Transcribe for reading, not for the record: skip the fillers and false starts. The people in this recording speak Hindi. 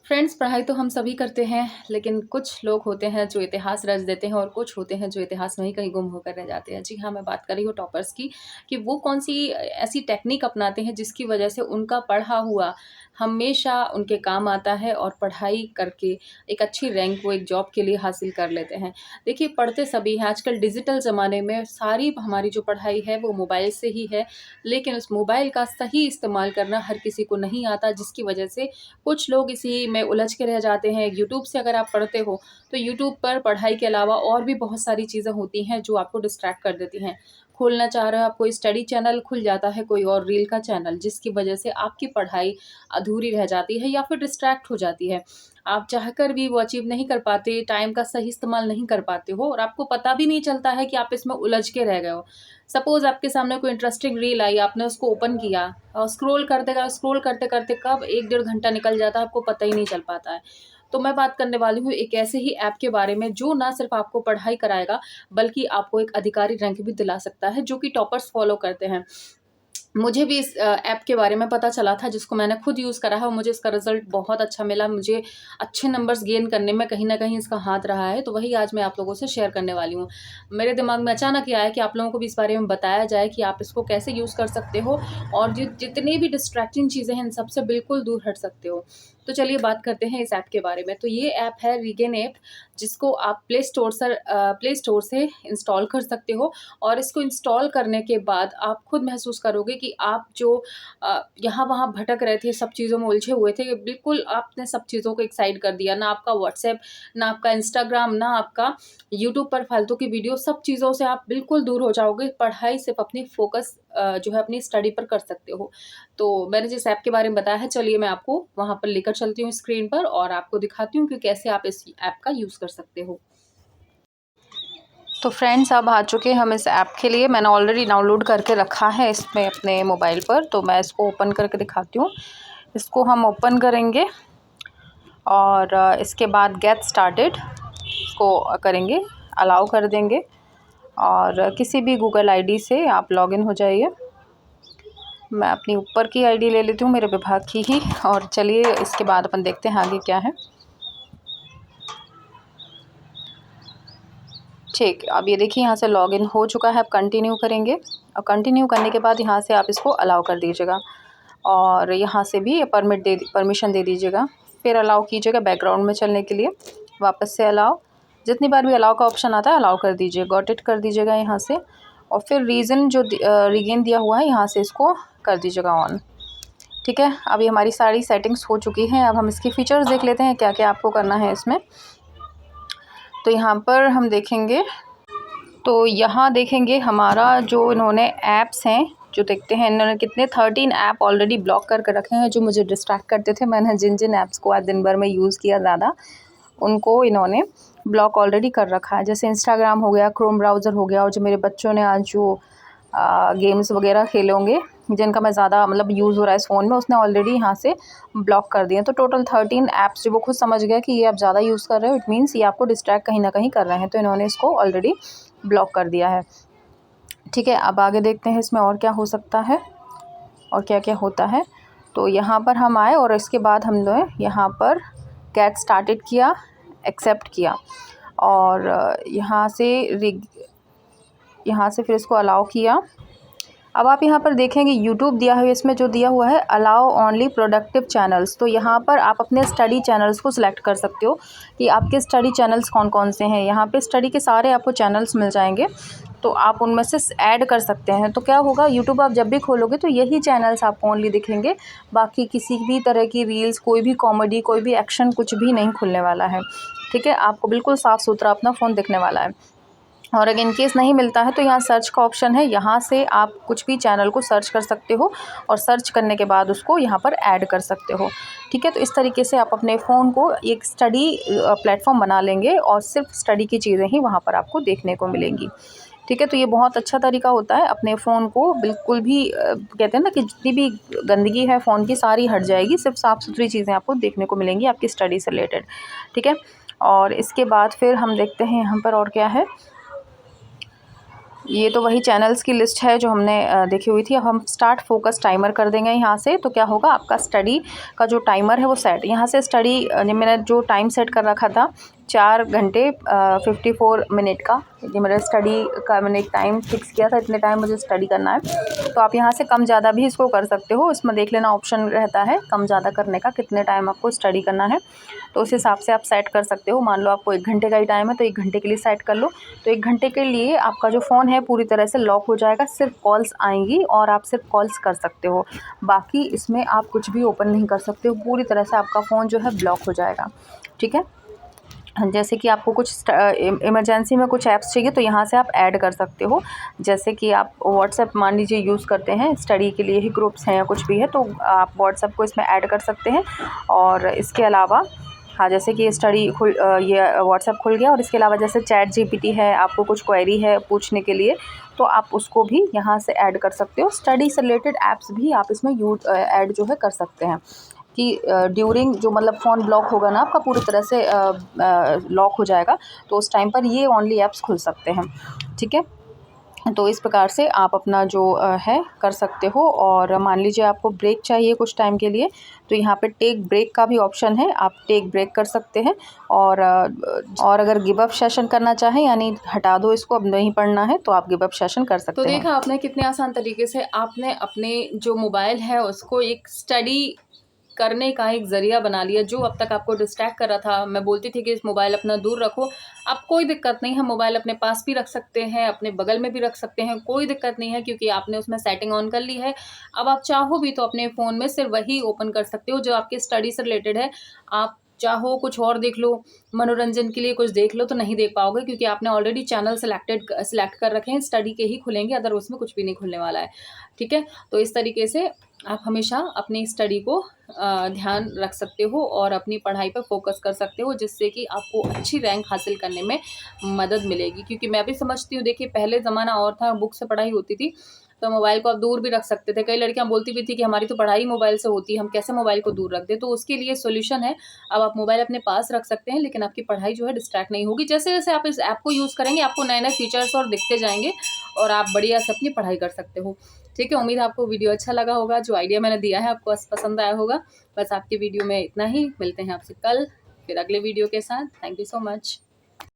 फ्रेंड्स, पढ़ाई तो हम सभी करते हैं, लेकिन कुछ लोग होते हैं जो इतिहास रच देते हैं और कुछ होते हैं जो इतिहास में ही कहीं गुम होकर रह जाते हैं। जी हाँ, मैं बात कर रही हूँ टॉपर्स की कि वो कौन-सी ऐसी टेक्निक अपनाते हैं जिसकी वजह से उनका पढ़ा हुआ हमेशा उनके काम आता है और पढ़ाई करके एक अच्छी रैंक वो एक जॉब के लिए हासिल कर लेते हैं। देखिए, पढ़ते सभी हैं, आजकल डिजिटल ज़माने में सारी हमारी जो पढ़ाई है वो मोबाइल से ही है, लेकिन उस मोबाइल का सही इस्तेमाल करना हर किसी को नहीं आता, जिसकी वजह से कुछ लोग इसी में उलझ के रह जाते हैं। यूट्यूब से अगर आप पढ़ते हो, तो यूट्यूब पर पढ़ाई के अलावा और भी बहुत सारी चीज़ें होती हैं जो आपको डिस्ट्रैक्ट कर देती हैं। खोलना चाह रहे हो आप, कोई स्टडी चैनल खुल जाता है, कोई और रील का चैनल, जिसकी वजह से आपकी पढ़ाई अधूरी रह जाती है या फिर डिस्ट्रैक्ट हो जाती है। आप चाहकर भी वो अचीव नहीं कर पाते, टाइम का सही इस्तेमाल नहीं कर पाते हो और आपको पता भी नहीं चलता है कि आप इसमें उलझ के रह गए हो। सपोज़ आपके सामने कोई इंटरेस्टिंग रील आई, आपने उसको ओपन किया और स्क्रॉल करते-करते कब 1 डेढ़ घंटा निकल जाता है, आपको पता ही नहीं चल पाता है। तो मैं बात करने वाली हूँ एक ऐसे ही ऐप के बारे में जो ना सिर्फ़ आपको पढ़ाई कराएगा, बल्कि आपको एक अधिकारी रैंक भी दिला सकता है, जो कि टॉपर्स फ़ॉलो करते हैं। मुझे भी इस ऐप के बारे में पता चला था, जिसको मैंने खुद यूज़ करा है और मुझे इसका रिज़ल्ट बहुत अच्छा मिला। मुझे अच्छे नंबर्स गेन करने में कहीं न कहीं इसका हाथ रहा है, तो वही आज मैं आप लोगों से शेयर करने वाली हूँ। मेरे दिमाग में अचानक ये आया कि आप लोगों को भी इस बारे में बताया जाए कि आप इसको कैसे यूज़ कर सकते हो और जितनी भी डिस्ट्रैक्टिंग चीज़ें हैं, इन सब से बिल्कुल दूर हट सकते हो। तो चलिए बात करते हैं इस ऐप के बारे में। तो ये ऐप है रीगेन ऐप, जिसको आप प्ले स्टोर से इंस्टॉल कर सकते हो और इसको इंस्टॉल करने के बाद आप खुद महसूस करोगे कि आप जो यहाँ-वहाँ भटक रहे थे, सब चीज़ों में उलझे हुए थे, बिल्कुल आपने सब चीज़ों को एक साइड कर दिया। ना आपका व्हाट्सएप, ना आपका इंस्टाग्राम, ना आपका यूट्यूब पर फालतू की वीडियो, सब चीज़ों से आप बिल्कुल दूर हो जाओगे। पढ़ाई सिर्फ़ अपनी फ़ोकस जो है अपनी स्टडी पर कर सकते हो। तो मैंने जिस ऐप के बारे में बताया है, चलिए मैं आपको वहाँ पर लेकर चलती हूँ स्क्रीन पर और आपको दिखाती हूँ कि कैसे आप इस ऐप का यूज़ कर सकते हो। तो फ्रेंड्स, अब आ चुके हैं हम इस ऐप के लिए। मैंने ऑलरेडी डाउनलोड करके रखा है इसमें अपने मोबाइल पर, तो मैं इसको ओपन करके दिखाती हूँ। इसको हम ओपन करेंगे और इसके बाद गेट स्टार्टेड इसको करेंगे, अलाउ कर देंगे और किसी भी गूगल आईडी से आप लॉगिन हो जाइए। मैं अपनी ऊपर की आईडी ले लेती हूँ, मेरे विभाग की ही, और चलिए इसके बाद अपन देखते हैं आगे क्या है। ठीक, अब ये देखिए यहाँ से लॉगिन हो चुका है। अब कंटिन्यू करेंगे और कंटिन्यू करने के बाद यहाँ से आप इसको अलाउ कर दीजिएगा और यहाँ से भी परमिशन दे दीजिएगा। फिर अलाउ कीजिएगा बैकग्राउंड में चलने के लिए, वापस से अलाउ। जितनी बार भी अलाउ का ऑप्शन आता है अलाउ कर दीजिए, गॉट इट कर दीजिएगा यहाँ से और फिर रीज़न जो रीगेन दिया हुआ है यहाँ से इसको कर दीजिएगा ऑन। ठीक है, अभी हमारी सारी सेटिंग्स हो चुकी हैं। अब हम इसके फीचर्स देख लेते हैं क्या क्या आपको करना है इसमें। तो यहाँ पर हम देखेंगे, तो यहाँ देखेंगे हमारा जो इन्होंने ऐप्स हैं, जो देखते हैं इन्होंने कितने 13 ऐप ऑलरेडी ब्लॉक करके रखे हैं जो मुझे डिस्ट्रैक्ट करते थे। मैंने जिन जिन ऐप्स को आज दिन भर में यूज़ किया ज़्यादा, उनको इन्होंने ब्लॉक ऑलरेडी कर रखा है। जैसे इंस्टाग्राम हो गया, क्रोम ब्राउज़र हो गया, और जो मेरे बच्चों ने आज जो गेम्स वगैरह खेले होंगे जिनका मैं ज़्यादा मतलब यूज़ हो रहा है इस फ़ोन में, उसने ऑलरेडी यहाँ से ब्लॉक कर दिए। तो टोटल 13 ऐप्स जो वो खुद समझ गया कि ये आप ज़्यादा यूज़ कर रहे हो, इट मीन्स ये आपको डिस्ट्रैक्ट कहीं ना कहीं कर रहे हैं, तो इन्होंने इसको ऑलरेडी ब्लॉक कर दिया है। ठीक है, अब आगे देखते हैं इसमें और क्या हो सकता है और क्या क्या होता है। तो यहाँ पर हम आए और इसके बाद हमने यहाँ पर गेट स्टार्टेड किया, एक्सेप्ट किया और यहाँ से फिर इसको अलाउ किया। अब आप यहाँ पर देखेंगे यूट्यूब दिया है, इसमें जो दिया हुआ है अलाउ ओनली प्रोडक्टिव चैनल्स। तो यहाँ पर आप अपने स्टडी चैनल्स को सिलेक्ट कर सकते हो कि आपके स्टडी चैनल्स कौन कौन से हैं। यहाँ पे स्टडी के सारे आपको चैनल्स मिल जाएंगे, तो आप उनमें से ऐड कर सकते हैं। तो क्या होगा, यूट्यूब आप जब भी खोलोगे तो यही चैनल्स आपको ओनली दिखेंगे, बाकी किसी भी तरह की रील्स, कोई भी कॉमेडी, कोई भी एक्शन, कुछ भी नहीं खुलने वाला है। ठीक है, आपको बिल्कुल साफ़ सुथरा अपना फ़ोन दिखने वाला है। और अगर इन केस नहीं मिलता है तो यहाँ सर्च का ऑप्शन है, यहाँ से आप कुछ भी चैनल को सर्च कर सकते हो और सर्च करने के बाद उसको यहाँ पर ऐड कर सकते हो। ठीक है, तो इस तरीके से आप अपने फ़ोन को एक स्टडी प्लेटफॉर्म बना लेंगे और सिर्फ स्टडी की चीज़ें ही वहाँ पर आपको देखने को मिलेंगी। ठीक है, तो ये बहुत अच्छा तरीका होता है, अपने फ़ोन को बिल्कुल भी कहते हैं ना कि जितनी भी गंदगी है फ़ोन की सारी हट जाएगी, सिर्फ साफ़ सुथरी चीज़ें आपको देखने को मिलेंगी आपकी स्टडी से रिलेटेड। ठीक है, और इसके बाद फिर हम देखते हैं यहाँ पर और क्या है। ये तो वही चैनल्स की लिस्ट है जो हमने देखी हुई थी। अब हम स्टार्ट फोकस टाइमर कर देंगे यहाँ से। तो क्या होगा, आपका स्टडी का जो टाइमर है वो सेट, यहाँ से स्टडी मैंने जो टाइम सेट कर रखा था 4 घंटे 54 मिनट का, ये मेरा स्टडी का मैंने एक टाइम फिक्स किया था, इतने टाइम मुझे स्टडी करना है। तो आप यहाँ से कम ज़्यादा भी इसको कर सकते हो, इसमें देख लेना ऑप्शन रहता है कम ज़्यादा करने का, कितने टाइम आपको स्टडी करना है तो उस हिसाब से आप सेट कर सकते हो। मान लो आपको 1 घंटे का ही टाइम है तो 1 घंटे के लिए सेट कर लो। तो 1 घंटे के लिए आपका जो फ़ोन है पूरी तरह से लॉक हो जाएगा, सिर्फ कॉल्स आएंगी और आप सिर्फ कॉल्स कर सकते हो, बाकी इसमें आप कुछ भी ओपन नहीं कर सकते हो, पूरी तरह से आपका फ़ोन जो है ब्लॉक हो जाएगा। ठीक है, जैसे कि आपको कुछ इमरजेंसी में कुछ ऐप्स चाहिए तो यहाँ से आप ऐड कर सकते हो। जैसे कि आप व्हाट्सएप मान लीजिए यूज़ करते हैं, स्टडी के लिए ही ग्रुप्स हैं या कुछ भी है तो आप व्हाट्सएप को इसमें ऐड कर सकते हैं। और इसके अलावा हाँ, जैसे कि स्टडी ये व्हाट्सएप खुल गया, और इसके अलावा जैसे चैट जीपीटी है, आपको कुछ क्वेरी है पूछने के लिए तो आप उसको भी यहाँ से ऐड कर सकते हो। स्टडी से रिलेटेड ऐप्स भी आप इसमें ऐड जो है कर सकते हैं कि ड्यूरिंग जो मतलब फ़ोन ब्लॉक होगा ना आपका पूरी तरह से लॉक हो जाएगा, तो उस टाइम पर ये ओनली ऐप्स खुल सकते हैं। ठीक है, तो इस प्रकार से आप अपना जो है कर सकते हो। और मान लीजिए आपको ब्रेक चाहिए कुछ टाइम के लिए तो यहाँ पे टेक ब्रेक का भी ऑप्शन है, आप टेक ब्रेक कर सकते हैं। और अगर गिव अप सेशन करना चाहें, यानी हटा दो इसको अब नहीं पढ़ना है, तो आप गिव अप सेशन कर सकते हैं। तो देखा आपने कितने आसान तरीके से आपने अपने जो मोबाइल है उसको एक स्टडी करने का एक ज़रिया बना लिया, जो अब तक आपको डिस्ट्रैक्ट कर रहा था। मैं बोलती थी कि इस मोबाइल अपना दूर रखो, अब कोई दिक्कत नहीं है, मोबाइल अपने पास भी रख सकते हैं, अपने बगल में भी रख सकते हैं, कोई दिक्कत नहीं है क्योंकि आपने उसमें सेटिंग ऑन कर ली है। अब आप चाहो भी तो अपने फ़ोन में सिर्फ वही ओपन कर सकते हो जो आपके स्टडी से रिलेटेड है। आप चाहो कुछ और देख लो, मनोरंजन के लिए कुछ देख लो तो नहीं देख पाओगे क्योंकि आपने ऑलरेडी चैनल सेलेक्ट कर रखे हैं, स्टडी के ही खुलेंगे, अदर उसमें कुछ भी नहीं खुलने वाला है। ठीक है, तो इस तरीके से आप हमेशा अपनी स्टडी को ध्यान रख सकते हो और अपनी पढ़ाई पर फोकस कर सकते हो, जिससे कि आपको अच्छी रैंक हासिल करने में मदद मिलेगी। क्योंकि मैं भी समझती हूँ, देखिए पहले ज़माना और था, बुक से पढ़ाई होती थी तो मोबाइल को आप दूर भी रख सकते थे। कई लड़कियां बोलती भी थी कि हमारी तो पढ़ाई मोबाइल से होती है, हम कैसे मोबाइल को दूर रख दें। तो उसके लिए सॉल्यूशन है, अब आप मोबाइल अपने पास रख सकते हैं लेकिन आपकी पढ़ाई जो है डिस्ट्रैक्ट नहीं होगी। जैसे जैसे आप इस ऐप को यूज़ करेंगे आपको नए नए फीचर्स और दिखते जाएंगे और आप बढ़िया से अपनी पढ़ाई कर सकते हो। ठीक है, उम्मीद है आपको वीडियो अच्छा लगा होगा, जो आइडिया मैंने दिया है आपको पसंद आया होगा। बस आपकी वीडियो में इतना ही, मिलते हैं आपसे कल फिर अगले वीडियो के साथ। Thank you so much.